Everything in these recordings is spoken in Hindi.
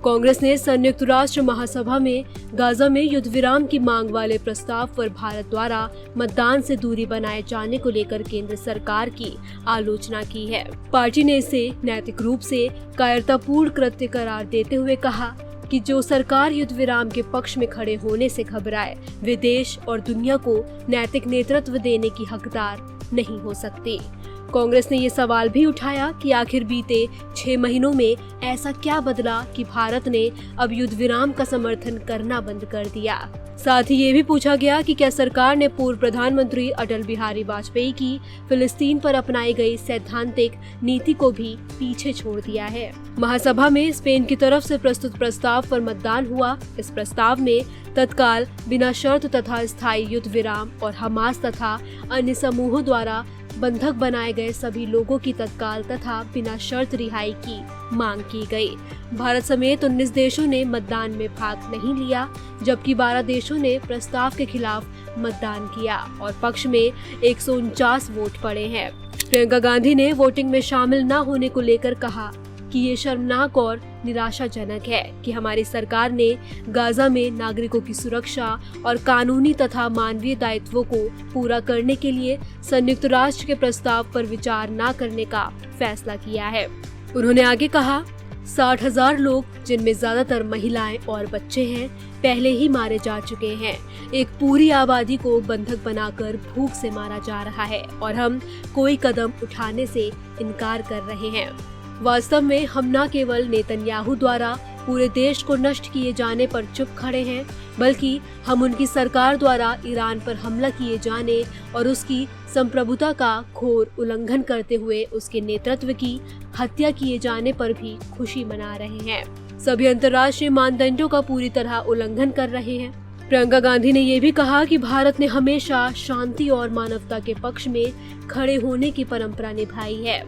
कांग्रेस ने संयुक्त राष्ट्र महासभा में गाजा में युद्ध विराम की मांग वाले प्रस्ताव पर भारत द्वारा मतदान से दूरी बनाए जाने को लेकर केंद्र सरकार की आलोचना की है। पार्टी ने इसे नैतिक रूप से कायरतापूर्ण कृत्य करार देते हुए कहा कि जो सरकार युद्ध विराम के पक्ष में खड़े होने से घबराए, वे देश और दुनिया को नैतिक नेतृत्व देने की हकदार नहीं हो सकती। कांग्रेस ने ये सवाल भी उठाया कि आखिर बीते 6 महीनों में ऐसा क्या बदला कि भारत ने अब युद्ध विराम का समर्थन करना बंद कर दिया। साथ ही ये भी पूछा गया कि क्या सरकार ने पूर्व प्रधानमंत्री अटल बिहारी वाजपेयी की फिलिस्तीन पर अपनाई गई सैद्धांतिक नीति को भी पीछे छोड़ दिया है। महासभा में स्पेन की तरफ से प्रस्तुत प्रस्ताव पर मतदान हुआ। इस प्रस्ताव में तत्काल, बिना शर्त तथा स्थायी युद्ध विराम और हमास तथा अन्य समूहों द्वारा बंधक बनाए गए सभी लोगों की तत्काल तथा बिना शर्त रिहाई की मांग की गई। भारत समेत 19 देशों ने मतदान में भाग नहीं लिया, जबकि 12 देशों ने प्रस्ताव के खिलाफ मतदान किया और पक्ष में 149 वोट पड़े हैं। प्रियंका गांधी ने वोटिंग में शामिल न होने को लेकर कहा कि ये शर्मनाक और निराशाजनक है कि हमारी सरकार ने गाजा में नागरिकों की सुरक्षा और कानूनी तथा मानवीय दायित्वों को पूरा करने के लिए संयुक्त राष्ट्र के प्रस्ताव पर विचार न करने का फैसला किया है। उन्होंने आगे कहा, 60,000 लोग, जिनमें ज्यादातर महिलाएं और बच्चे हैं, पहले ही मारे जा चुके हैं। एक पूरी आबादी को बंधक बनाकर भूख से मारा जा रहा है और हम कोई कदम उठाने से इनकार कर रहे हैं। वास्तव में हम न केवल नेतन्याहू द्वारा पूरे देश को नष्ट किए जाने पर चुप खड़े हैं, बल्कि हम उनकी सरकार द्वारा ईरान पर हमला किए जाने और उसकी संप्रभुता का घोर उल्लंघन करते हुए उसके नेतृत्व की हत्या किए जाने पर भी खुशी मना रहे हैं। सभी अंतर्राष्ट्रीय मानदंडों का पूरी तरह उल्लंघन कर रहे हैं। प्रियंका गांधी ने यह भी कहा कि भारत ने हमेशा शांति और मानवता के पक्ष में खड़े होने की परंपरा निभाई है।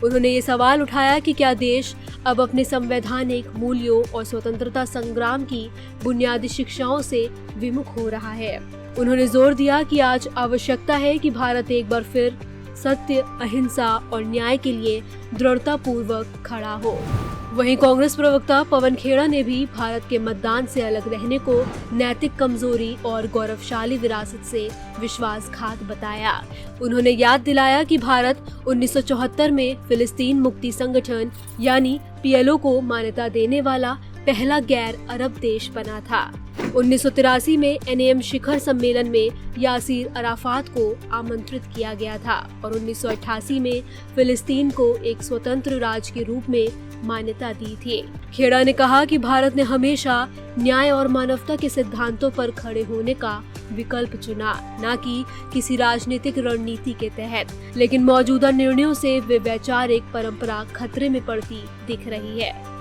उन्होंने ये सवाल उठाया कि क्या देश अब अपने संवैधानिक मूल्यों और स्वतंत्रता संग्राम की बुनियादी शिक्षाओं से विमुख हो रहा है। उन्होंने जोर दिया कि आज आवश्यकता है कि भारत एक बार फिर सत्य, अहिंसा और न्याय के लिए दृढ़तापूर्वक खड़ा हो। वहीं कांग्रेस प्रवक्ता पवन खेड़ा ने भी भारत के मतदान से अलग रहने को नैतिक कमजोरी और गौरवशाली विरासत से विश्वासघात बताया। उन्होंने याद दिलाया कि भारत 1974 में फिलिस्तीन मुक्ति संगठन यानी PLO को मान्यता देने वाला पहला गैर अरब देश बना था। 1983 में NAM शिखर सम्मेलन में यासीर अराफात को आमंत्रित किया गया था और 1988 में फिलिस्तीन को एक स्वतंत्र राज्य के रूप में मान्यता दी थी। खेड़ा ने कहा कि भारत ने हमेशा न्याय और मानवता के सिद्धांतों पर खड़े होने का विकल्प चुना, न कि किसी राजनीतिक रणनीति के तहत। लेकिन मौजूदा निर्णयों से वे वैचारिक परंपरा खतरे में पड़ती दिख रही है।